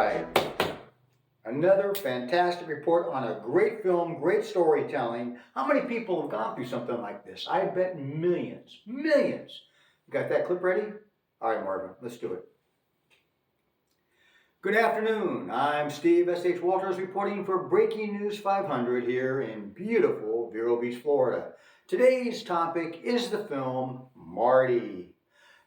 right. Another fantastic report on a great film, great storytelling. How many people have gone through something like this? I bet millions. Millions. You got that clip ready? All right, Marvin, let's do it. Good afternoon. I'm Steve S.H. Walters reporting for Breaking News 500 here in beautiful Vero Beach, Florida. Today's topic is the film Marty.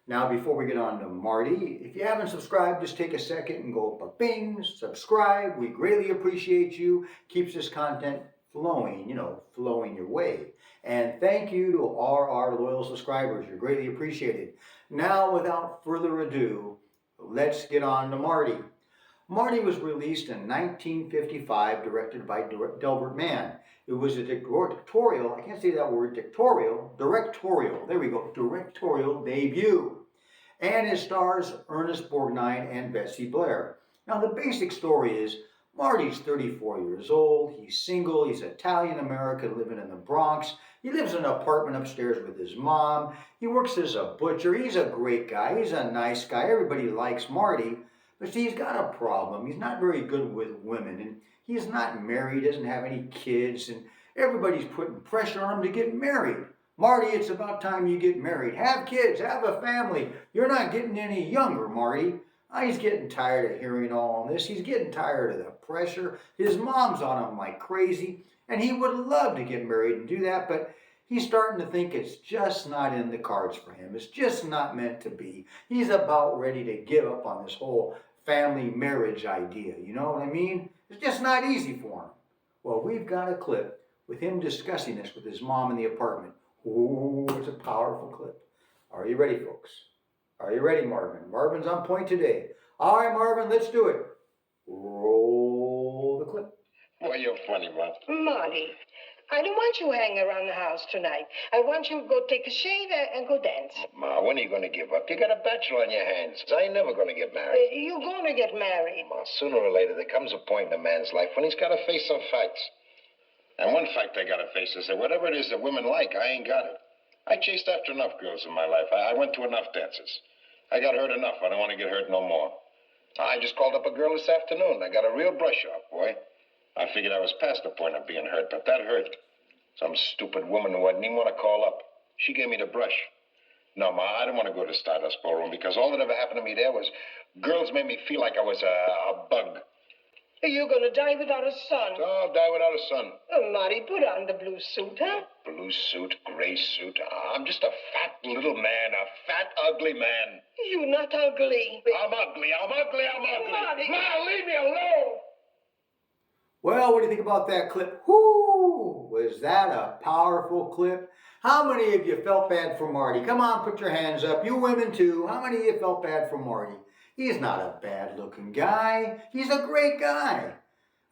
Now, before we get on to Marty, if you haven't subscribed, just take a second and go ba-bing, subscribe. We greatly appreciate you. Keeps this content flowing, flowing your way. And thank you to all our loyal subscribers. You're greatly appreciated. Now, without further ado, let's get on to Marty. Marty was released in 1955, directed by Delbert Mann. It was a directorial, I can't say that word, directorial, there we go, directorial debut. And it stars Ernest Borgnine and Betsy Blair. Now the basic story is, Marty's 34 years old, he's single, he's Italian-American living in the Bronx. He lives in an apartment upstairs with his mom. He works as a butcher. He's a great guy, he's a nice guy, everybody likes Marty. But see, he's got a problem. He's not very good with women, and he's not married, doesn't have any kids, and everybody's putting pressure on him to get married. Marty, it's about time you get married. Have kids, have a family. You're not getting any younger, Marty. He's getting tired of hearing all this. He's getting tired of the pressure. His mom's on him like crazy, and he would love to get married and do that, but he's starting to think it's just not in the cards for him. It's just not meant to be. He's about ready to give up on this whole family marriage idea. You know what I mean? It's just not easy for him. Well, we've got a clip with him discussing this with his mom in the apartment. Ooh, it's a powerful clip. Are you ready, folks? Are you ready, Marvin? Marvin's on point today. All right, Marvin, let's do it. Roll the clip. Boy, you're funny, Marty. Marty, I don't want you hanging around the house tonight. I want you to go take a shave and go dance. Ma, when are you going to give up? You got a bachelor on your hands. I ain't never going to get married. You're going to get married. Ma, sooner or later, there comes a point in a man's life when he's got to face some facts. And one fact I got to face is that whatever it is that women like, I ain't got it. I chased after enough girls in my life. I went to enough dances. I got hurt enough. I don't want to get hurt no more. I just called up a girl this afternoon. I got a real brush off, boy. I figured I was past the point of being hurt, but that hurt. Some stupid woman who I didn't even want to call up. She gave me the brush. No, Ma, I don't want to go to Stardust Ballroom because all that ever happened to me there was girls made me feel like I was a bug. You're going to die without a son. Oh, I'll die without a son. Oh, Marty, put on the blue suit, huh? Blue suit, gray suit. I'm just a fat little man, a fat, ugly man. You're not ugly. I'm ugly. Marty. Ma, leave me alone. Well, what do you think about that clip? Whoo! Was that a powerful clip? How many of you felt bad for Marty? Come on, put your hands up. You women too. How many of you felt bad for Marty? He's not a bad-looking guy. He's a great guy.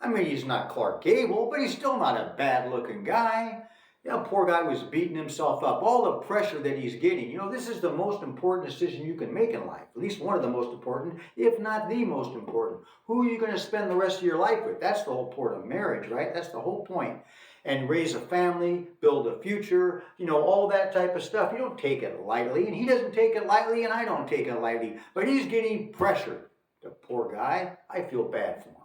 I mean, he's not Clark Gable, but he's still not a bad-looking guy. Poor guy was beating himself up. All the pressure that he's getting. This is the most important decision you can make in life. At least one of the most important, if not the most important. Who are you going to spend the rest of your life with? That's the whole point of marriage, right? That's the whole point. And raise a family, build a future, all that type of stuff. You don't take it lightly, and he doesn't take it lightly, and I don't take it lightly. But he's getting pressured. The poor guy, I feel bad for him.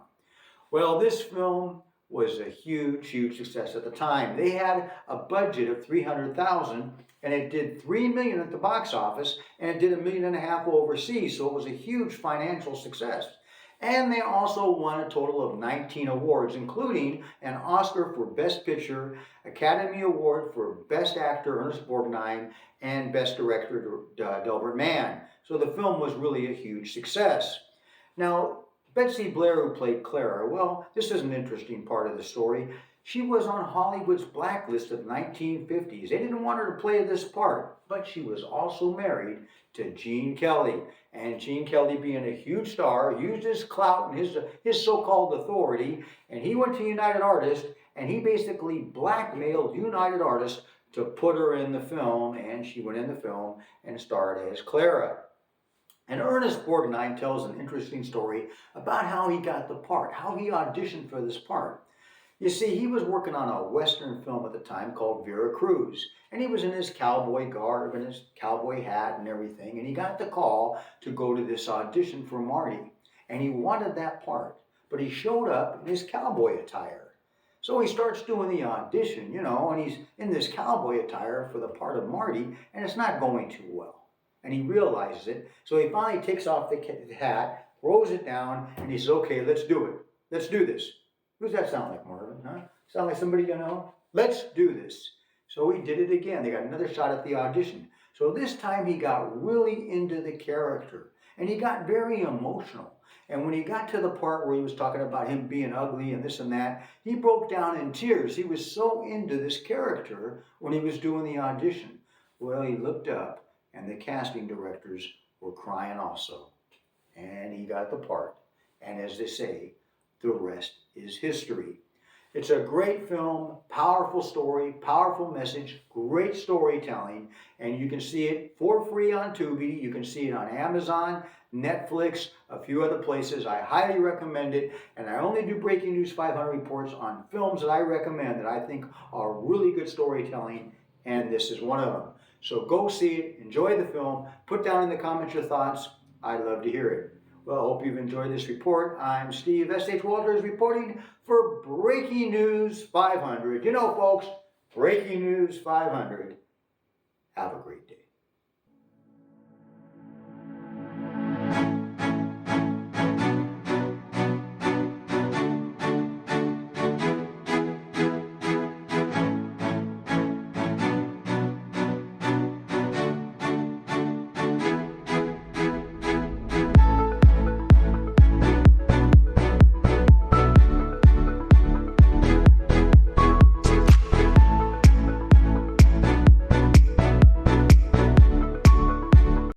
Well, this film was a huge, huge success at the time. They had a budget of $300,000, and it did $3 million at the box office, and it did $1.5 million overseas, so it was a huge financial success. And they also won a total of 19 awards, including an Oscar for Best Picture, Academy Award for Best Actor, Ernest Borgnine, and Best Director, Delbert Mann. So the film was really a huge success. Now, Betsy Blair, who played Clara, well, this is an interesting part of the story. She was on Hollywood's blacklist of 1950s. They didn't want her to play this part, but she was also married to Gene Kelly. And Gene Kelly, being a huge star, used his clout and his so-called authority, and he went to United Artists, and he basically blackmailed United Artists to put her in the film, and she went in the film and starred as Clara. And Ernest Borgnine tells an interesting story about how he got the part, how he auditioned for this part. You see, he was working on a Western film at the time called Vera Cruz, and he was in his cowboy garb and his cowboy hat and everything, and he got the call to go to this audition for Marty. and he wanted that part. But he showed up in his cowboy attire. So he starts doing the audition, you know, and he's in this cowboy attire for the part of Marty, and it's not going too well. And he realizes it, so he finally takes off the hat, throws it down, and he says, okay, let's do it. Let's do this. Who does that sound like, Marvin? Huh? Sound like somebody you know? Let's do this. So he did it again. They got another shot at the audition. So this time he got really into the character, and he got very emotional. And when he got to the part where he was talking about him being ugly and this and that, he broke down in tears. He was so into this character when he was doing the audition. Well, he looked up, and the casting directors were crying also. And he got the part. And as they say, the rest is history. It's a great film, powerful story, powerful message, great storytelling, and you can see it for free on Tubi. You can see it on Amazon, Netflix, a few other places. I highly recommend it, and I only do Breaking News 500 reports on films that I recommend that I think are really good storytelling, and this is one of them. So go see it, enjoy the film, put down in the comments your thoughts. I'd love to hear it. Well, I hope you've enjoyed this report. I'm Steve S.H. Walters reporting for Breaking News 500. You know, folks, Breaking News 500. Have a great day.